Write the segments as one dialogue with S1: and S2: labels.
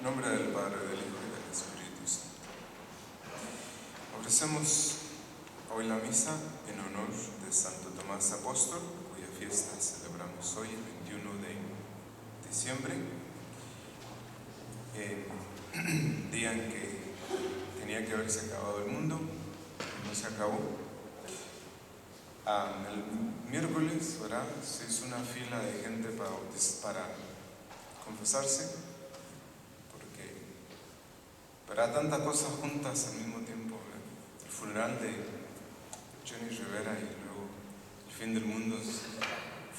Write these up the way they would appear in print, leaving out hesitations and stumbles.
S1: En nombre del Padre, del Hijo y del Espíritu Santo. Ofrecemos hoy la misa en honor de Santo Tomás Apóstol, cuya fiesta celebramos hoy, el 21 de diciembre, día en que tenía que haberse acabado el mundo, no se acabó. El miércoles, ¿verdad?, se hizo una fila de gente para confesarse, porque para tantas cosas juntas al mismo tiempo, ¿verdad? El funeral de Jenny Rivera y luego el fin del mundo,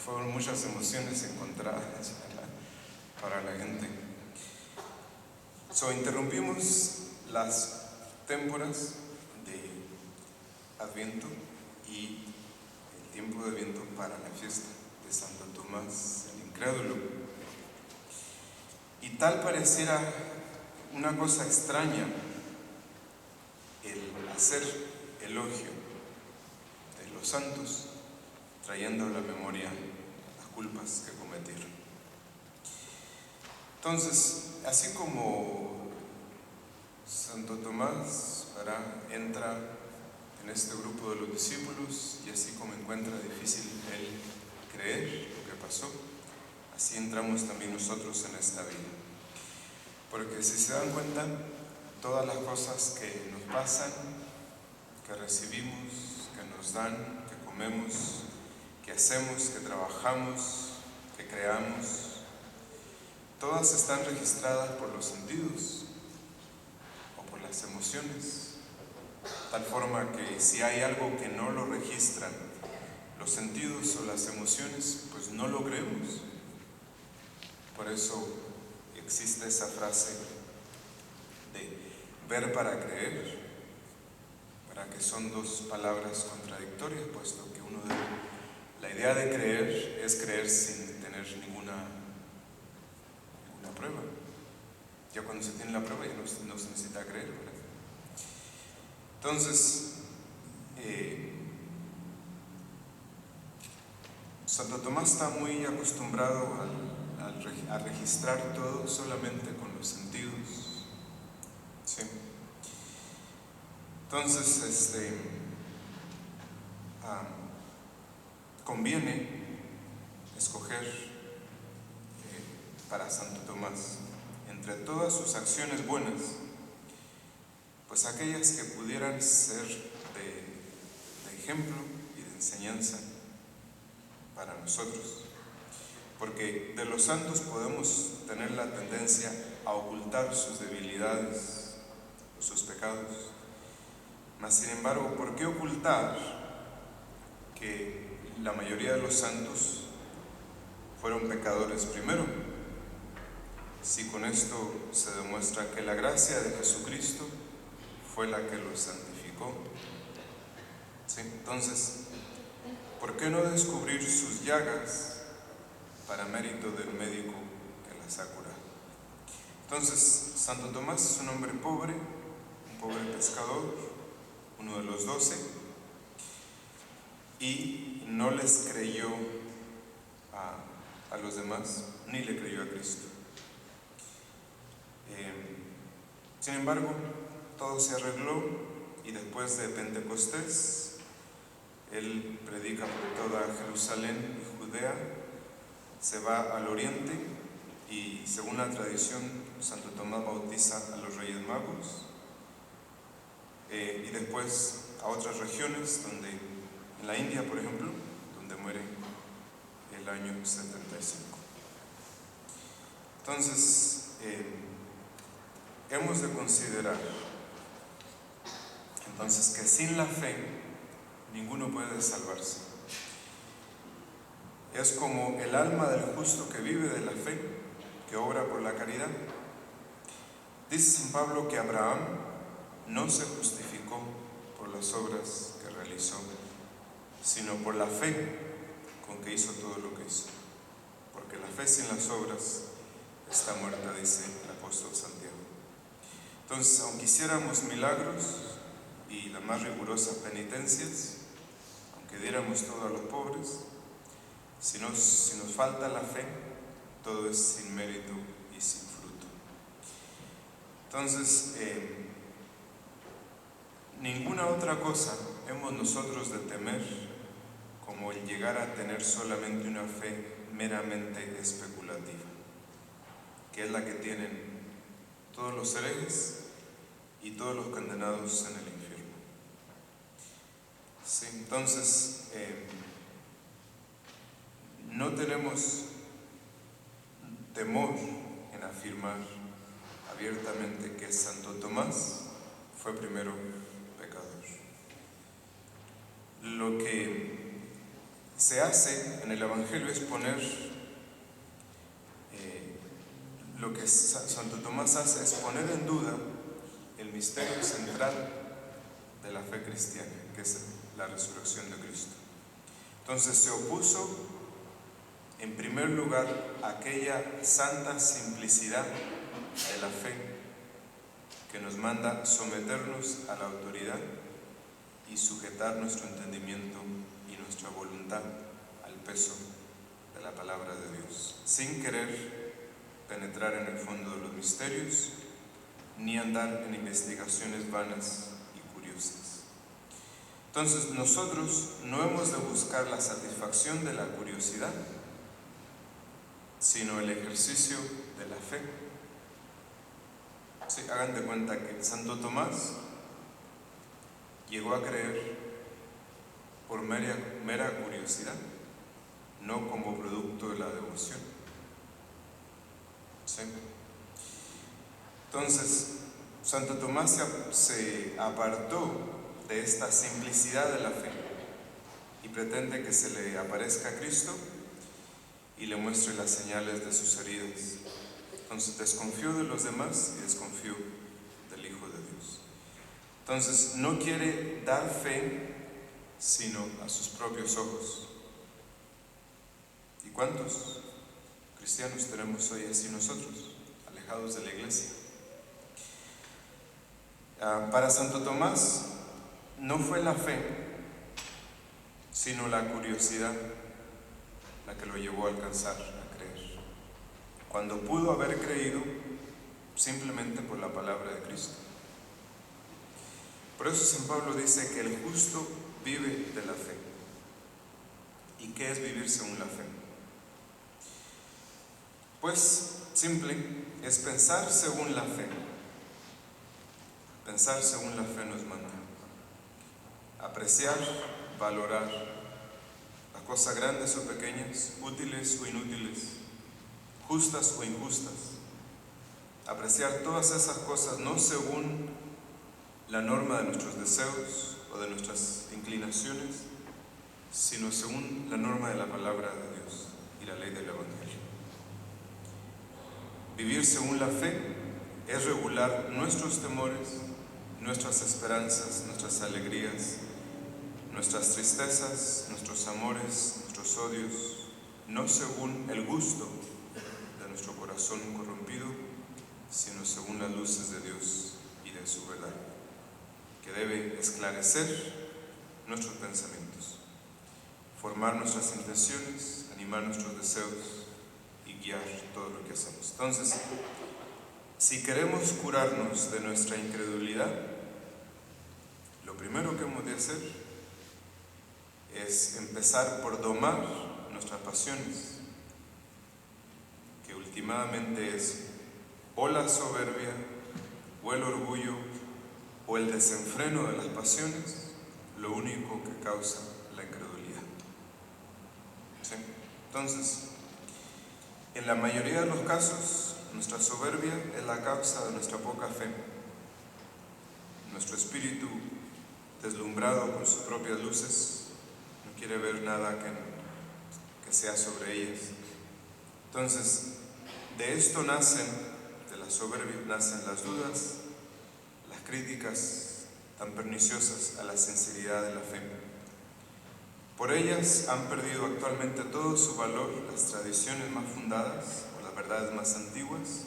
S1: fueron muchas emociones encontradas, ¿verdad?, para la gente. Interrumpimos las témporas de Adviento y el tiempo de Adviento para la fiesta de Santo Tomás el Incrédulo. Y tal pareciera una cosa extraña el hacer elogio de los santos, trayendo a la memoria las culpas que cometieron. Entonces, así como Santo Tomás, ¿verdad?, entra en este grupo de los discípulos, y así como encuentra difícil él creer lo que pasó, así entramos también nosotros en esta vida. Porque si se dan cuenta, todas las cosas que nos pasan, que recibimos, que nos dan, que comemos, que hacemos, que trabajamos, que creamos, todas están registradas por los sentidos o por las emociones. Tal forma que si hay algo que no lo registran los sentidos o las emociones, pues no lo creemos. Por eso existe esa frase de ver para creer, para que son dos palabras contradictorias, puesto que la idea de creer es creer sin tener ninguna prueba. Ya cuando se tiene la prueba ya no se necesita creer, ¿verdad? Entonces, Santo Tomás está muy acostumbrado a registrar todo solamente con los sentidos, ¿sí? Entonces, conviene escoger para Santo Tomás, entre todas sus acciones buenas, pues aquellas que pudieran ser de ejemplo y de enseñanza para nosotros. Porque de los santos podemos tener la tendencia a ocultar sus debilidades o sus pecados. Mas, sin embargo, ¿por qué ocultar que la mayoría de los santos fueron pecadores primero? Si con esto se demuestra que la gracia de Jesucristo fue la que los santificó, ¿sí? Entonces, ¿por qué no descubrir sus llagas para mérito del médico que las ha curado? Entonces, Santo Tomás es un hombre pobre, un pobre pescador, uno de los 12, y no les creyó a los demás, ni le creyó a Cristo. Sin embargo, todo se arregló y después de Pentecostés, él predica por toda Jerusalén y Judea, se va al oriente y, según la tradición, Santo Tomás bautiza a los Reyes Magos, y después a otras regiones, en la India, por ejemplo, donde muere el año 75. Entonces, hemos de considerar entonces que sin la fe ninguno puede salvarse. Es como el alma del justo que vive de la fe, que obra por la caridad. Dice San Pablo que Abraham no se justificó por las obras que realizó, sino por la fe con que hizo todo lo que hizo. Porque la fe sin las obras está muerta, dice el apóstol Santiago. Entonces, aunque hiciéramos milagros y las más rigurosas penitencias, aunque diéramos todo a los pobres, si nos falta la fe, todo es sin mérito y sin fruto. Entonces, ninguna otra cosa hemos nosotros de temer como el llegar a tener solamente una fe meramente especulativa, que es la que tienen todos los herejes y todos los condenados en el infierno. Sí, entonces, no tenemos temor en afirmar abiertamente que Santo Tomás fue primero pecador. Lo que se hace en el Evangelio es poner, lo que Santo Tomás hace es poner en duda el misterio central de la fe cristiana, que es la resurrección de Cristo. Entonces se opuso en primer lugar a aquella santa simplicidad de la fe que nos manda someternos a la autoridad y sujetar nuestro entendimiento y nuestra voluntad al peso de la palabra de Dios, sin querer penetrar en el fondo de los misterios ni andar en investigaciones vanas y curiosas. Entonces nosotros no hemos de buscar la satisfacción de la curiosidad, sino el ejercicio de la fe. Sí, hagan de cuenta que Santo Tomás llegó a creer por mera curiosidad, no como producto de la devoción. ¿Sí? Entonces, Santo Tomás se apartó de esta simplicidad de la fe y pretende que se le aparezca a Cristo y le muestre las señales de sus heridas. Entonces desconfió de los demás y desconfió del Hijo de Dios. Entonces no quiere dar fe sino a sus propios ojos. ¿Y cuántos cristianos tenemos hoy así nosotros, alejados de la iglesia? Para Santo Tomás no fue la fe, sino la curiosidad la que lo llevó a alcanzar a creer, cuando pudo haber creído simplemente por la palabra de Cristo. Por eso San Pablo dice que el justo vive de la fe. ¿Y qué es vivir según la fe? Pues simple, es pensar según la fe. Pensar según la fe nos manda. Apreciar, valorar las cosas grandes o pequeñas, útiles o inútiles, justas o injustas. Apreciar todas esas cosas no según la norma de nuestros deseos o de nuestras inclinaciones, sino según la norma de la palabra de Dios y la ley del Evangelio. Vivir según la fe es regular nuestros temores, nuestras esperanzas, nuestras alegrías, nuestras tristezas, nuestros amores, nuestros odios, no según el gusto de nuestro corazón corrompido, sino según las luces de Dios y de su verdad, que debe esclarecer nuestros pensamientos, formar nuestras intenciones, animar nuestros deseos y guiar todo lo que hacemos. Entonces, si queremos curarnos de nuestra incredulidad, lo primero que hemos de hacer es empezar por domar nuestras pasiones, que últimamente es o la soberbia, o el orgullo, o el desenfreno de las pasiones, lo único que causa la incredulidad. ¿Sí? Entonces, en la mayoría de los casos, nuestra soberbia es la causa de nuestra poca fe. Nuestro espíritu, deslumbrado con sus propias luces, no quiere ver nada que sea sobre ellas. Entonces, de esto nacen, de la soberbia, nacen las dudas, las críticas tan perniciosas a la sinceridad de la fe. Por ellas han perdido actualmente todo su valor las tradiciones más fundadas o las verdades más antiguas,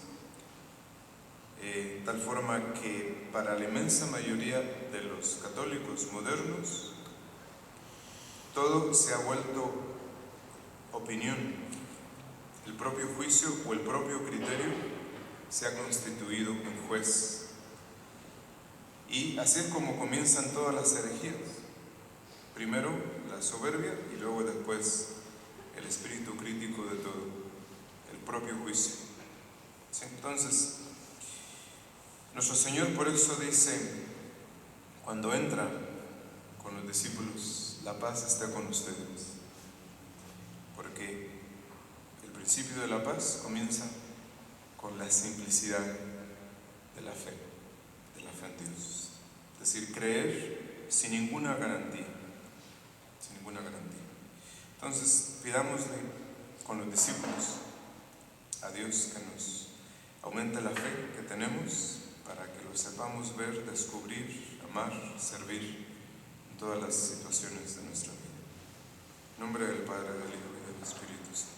S1: tal forma que para la inmensa mayoría de los católicos modernos todo se ha vuelto opinión, el propio juicio o el propio criterio se ha constituido en juez. Y así es como comienzan todas las herejías. Primero la soberbia y luego después el espíritu crítico de todo, el propio juicio. ¿Sí? Entonces, nuestro Señor por eso dice, cuando entra con los discípulos, la paz está con ustedes. Porque el principio de la paz comienza con la simplicidad de la fe en Dios. Es decir, creer sin ninguna garantía. Entonces, pidámosle con los discípulos a Dios que nos aumente la fe que tenemos para que lo sepamos ver, descubrir, amar, servir en todas las situaciones de nuestra vida. En nombre del Padre, del Hijo y del Espíritu Santo.